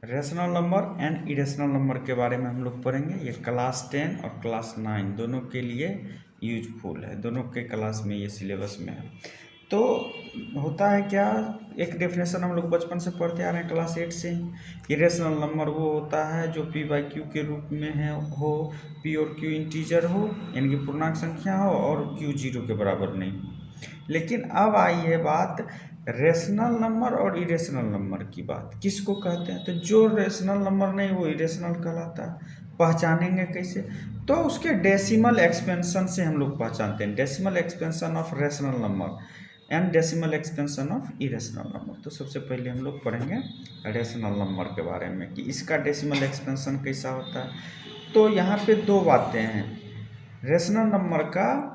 Rational number and irrational number के बारे में हम लोग पढ़ेंगे। ये क्लास 10 और क्लास 9 दोनों के लिए यूजफुल है, दोनों के क्लास में ये सिलेबस में है। तो होता है क्या, एक डेफिनेशन हम लोग बचपन से पढ़ते आ रहे हैं क्लास 8 से ही। इरेशनल नंबर वो होता है जो पी बाई क्यू के रूप में है हो, पी और क्यू इंटीजर हो यानी कि पूर्णांक संख्या हो और क्यू 0 के बराबर नहीं हो। लेकिन अब आई है बात रेशनल नंबर और इरेशनल नंबर की बात। किसको कहते हैं? तो जो रेशनल नंबर नहीं वो इरेशनल कहलाता है। पहचानेंगे कैसे? तो उसके डेसिमल एक्सपेंशन से हम लोग पहचानते हैं, decimal expansion of rational number and decimal expansion of irrational number. तो सबसे पहले हम लोग पढ़ेंगे रेशनल नंबर के बारे में कि इसका डेसिमल एक्सपेंशन कैसा होता है। तो यहाँ पे दो बातें हैं। रेशनल नंबर का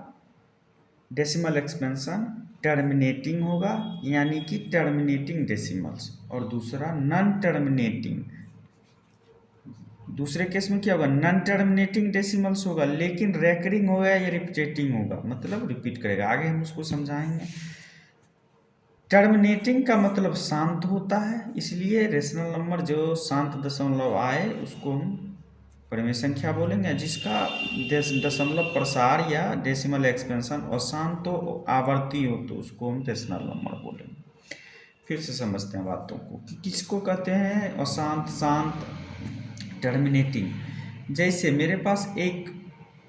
डेसिमल एक्सपेंशन टर्मिनेटिंग होगा यानी कि टर्मिनेटिंग डेसिमल्स, और दूसरा नॉन टर्मिनेटिंग। दूसरे केस में क्या होगा? नॉन टर्मिनेटिंग डेसिमल्स होगा लेकिन रेकरिंग होगा या रिपीटेटिंग होगा, मतलब रिपीट करेगा। आगे हम उसको समझाएंगे। टर्मिनेटिंग का मतलब शांत होता है, इसलिए रेशनल नंबर जो शांत दशमलव आए उसको हम परिमेय संख्या बोलेंगे। जिसका दशमलव प्रसार या डेसिमल एक्सपेंशन अशांत हो, आवर्ती हो, तो उसको हम रेशनल नंबर बोलेंगे। फिर से समझते हैं बातों को कि किसको कहते हैं अशांत, शांत, टर्मिनेटिंग। जैसे मेरे पास एक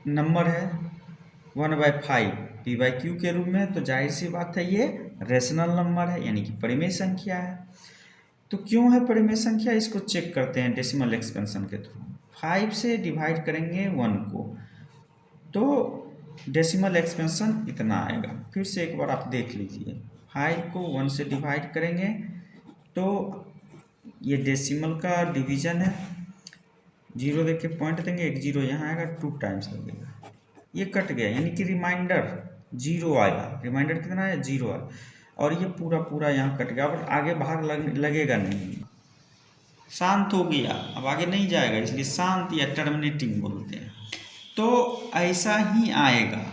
नंबर है 1/5 पी बाई क्यू के रूप में, तो जाहिर सी बात है ये रेशनल नंबर है यानी कि परिमेय संख्या है। तो क्यों है परिमेय संख्या, इसको चेक करते हैं डेसिमल एक्सपेंशन के थ्रू। 5 से डिवाइड करेंगे 1 को तो डेसिमल एक्सपेंशन इतना आएगा। फिर से एक बार आप देख लीजिए, 5 को 1 से डिवाइड करेंगे तो ये डेसिमल का डिवीजन है, 0 देख के पॉइंट देंगे, एक 0 यहाँ आएगा, 2 टाइम्स लगेगा, ये कट गया यानी कि रिमाइंडर 0 आया। रिमाइंडर कितना आया? 0 आया, और ये पूरा पूरा यहाँ कट गया। और आगे भाग लगेगा नहीं, शांत हो गया, अब आगे नहीं जाएगा, इसलिए शांत या टर्मिनेटिंग बोलते हैं। तो ऐसा ही आएगा।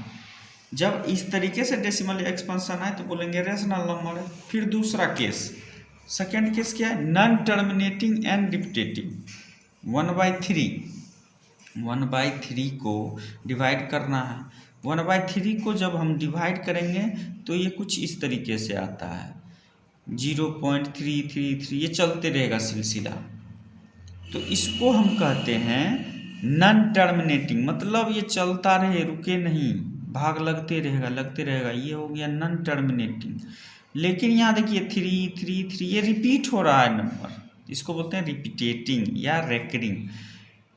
जब इस तरीके से डेसिमल एक्सपेंशन आए तो बोलेंगे रेशनल नंबर है। फिर दूसरा केस, सेकेंड केस क्या है? Non terminating and repeating. 1/3 को डिवाइड करना है। 1/3 को जब हम डिवाइड करेंगे तो ये कुछ इस तरीके से आता है, 0.333, ये चलते रहेगा सिलसिला। तो इसको हम कहते हैं नॉन टर्मिनेटिंग, मतलब ये चलता रहे, रुके नहीं, भाग लगते रहेगा, ये हो गया नॉन टर्मिनेटिंग। लेकिन यहाँ देखिए 333 ये रिपीट हो रहा है नंबर, इसको बोलते हैं रिपीटेटिंग या रेकरिंग।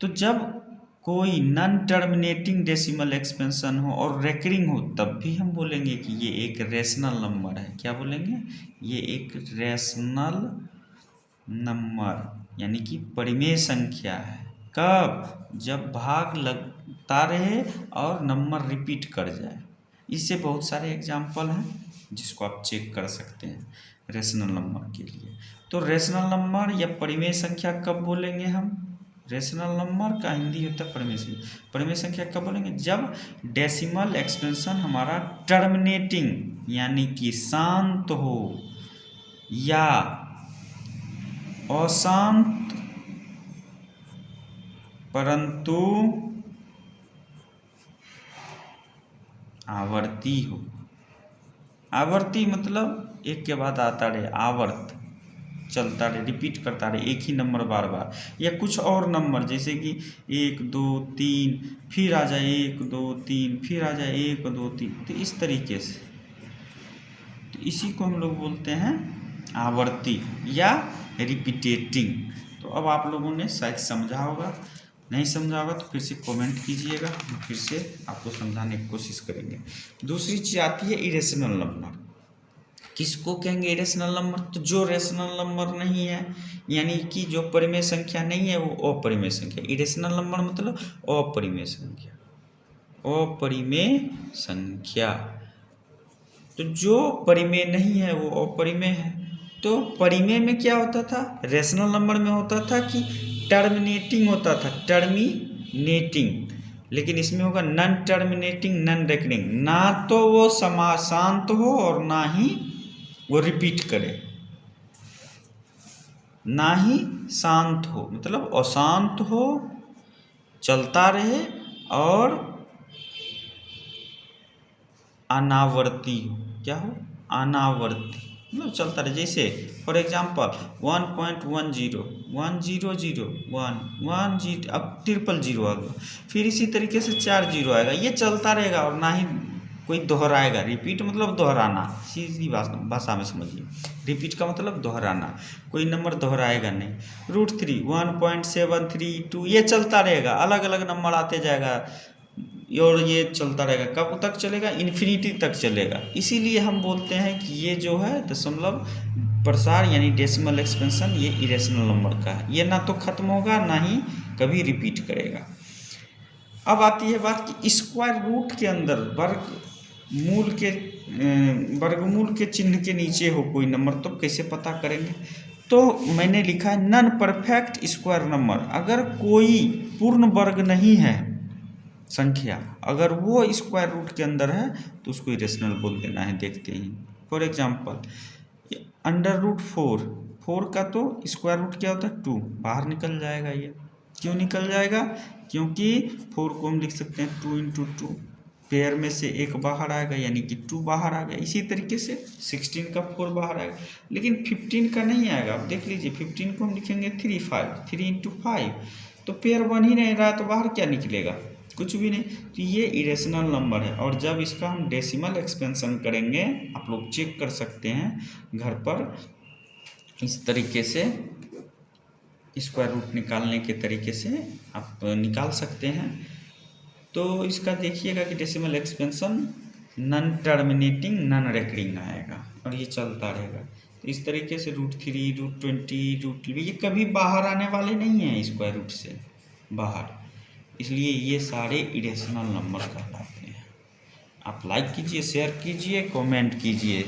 तो जब कोई नॉन टर्मिनेटिंग डेसिमल एक्सपेंशन हो और रेकरिंग हो तब भी हम बोलेंगे कि ये एक रेशनल नंबर है। क्या बोलेंगे? ये एक रेशनल नंबर यानी कि परिमेय संख्या है। कब? जब भाग लगता रहे और नंबर रिपीट कर जाए। इससे बहुत सारे एग्जाम्पल हैं जिसको आप चेक कर सकते हैं रेशनल नंबर के लिए। तो रेशनल नंबर या परिमेय संख्या कब बोलेंगे हम? रेशनल नंबर का हिंदी होता है परिमेय संख्या। परिमेय संख्या कब बोलेंगे? जब डेसिमल एक्सपेंशन हमारा टर्मिनेटिंग यानी कि शांत हो या अशांत परंतु आवर्ती हो। आवर्ती मतलब एक के बाद आता रहे, आवर्त चलता रहे, रिपीट करता रहे, एक ही नंबर बार बार, या कुछ और नंबर जैसे कि 1 2 3 फिर आ जाए 1 2 3 फिर आ जाए 1 2 3, तो इस तरीके से। तो इसी को हम लोग बोलते हैं आवर्ती या रिपीटेटिंग। तो अब आप लोगों ने शायद समझा होगा, नहीं समझा होगा तो फिर से कमेंट कीजिएगा, फिर से आपको समझाने की कोशिश करेंगे। दूसरी चीज़ आती है इरेशनल नंबर। किसको कहेंगे इरेशनल नंबर? तो जो रेशनल नंबर नहीं है यानी कि जो परिमेय संख्या नहीं है वो अपरिमेय संख्या। इरेशनल नंबर मतलब अपरिमेय संख्या, अपरिमेय संख्या। तो जो परिमेय नहीं है वो अपरिमेय है। तो परिमेय में क्या होता था? रेशनल नंबर में होता था कि टर्मिनेटिंग होता था, टर्मिनेटिंग, लेकिन इसमें होगा नॉन टर्मिनेटिंग नॉन रेकरिंग। ना तो वो शांत हो और ना ही वो रिपीट करे। ना ही शांत हो, मतलब अशांत हो, चलता रहे, और अनावर्ती हो। क्या हो? अनावर्ती, मतलब चलता रहे। जैसे फॉर एग्जांपल 1.10 100 1 अब 000 आ गया, फिर इसी तरीके से 4 जीरो आएगा, ये चलता रहेगा और ना ही कोई दोहराएगा। रिपीट मतलब दोहराना, सीधी भाषा में समझिए। रिपीट का मतलब दोहराना, कोई नंबर दोहराएगा नहीं। √3 1.732 ये चलता रहेगा, अलग अलग नंबर आते जाएगा और ये चलता रहेगा। कब तक चलेगा? इन्फिनिटी तक चलेगा। इसीलिए हम बोलते हैं कि ये जो है दशमलव प्रसार यानी डेसिमल एक्सपेंशन, ये इरेशनल नंबर का है। ये ना तो खत्म होगा ना ही कभी रिपीट करेगा। अब आती है बात कि स्क्वायर रूट के अंदर वर्गमूल के चिन्ह के नीचे हो कोई नंबर, तो कैसे पता करेंगे? तो मैंने लिखा है नॉन परफेक्ट स्क्वायर नंबर। अगर कोई पूर्ण वर्ग नहीं है संख्या, अगर वो स्क्वायर रूट के अंदर है तो उसको इरेशनल बोल देना है। देखते ही फॉर एग्जांपल √4 का तो स्क्वायर रूट क्या होता है? 2, बाहर निकल जाएगा। ये क्यों निकल जाएगा? क्योंकि 4 को हम लिख सकते हैं 2 × 2, पेयर में से एक बाहर आएगा यानी कि 2 बाहर आ गया। इसी तरीके से 16 का 4 बाहर आएगा, लेकिन 15 का नहीं आएगा। आप देख लीजिए 15 को हम लिखेंगे 3 × 5, तो पेयर बन ही नहीं रहा, तो बाहर क्या निकलेगा? कुछ भी नहीं। तो ये इरेशनल नंबर है। और जब इसका हम डेसिमल एक्सपेंशन करेंगे, आप लोग चेक कर सकते हैं घर पर, इस तरीके से स्क्वायर रूट निकालने के तरीके से आप निकाल सकते हैं। तो इसका देखिएगा कि decimal expansion non terminating non recurring आएगा और ये चलता रहेगा। तो इस तरीके से √3 √20 √3 ये कभी बाहर आने वाले नहीं हैं स्क्वायर रूट से बाहर, इसलिए ये सारे इरेशनल नंबर कहलाते हैं। आप लाइक कीजिए, शेयर कीजिए, कमेंट कीजिए।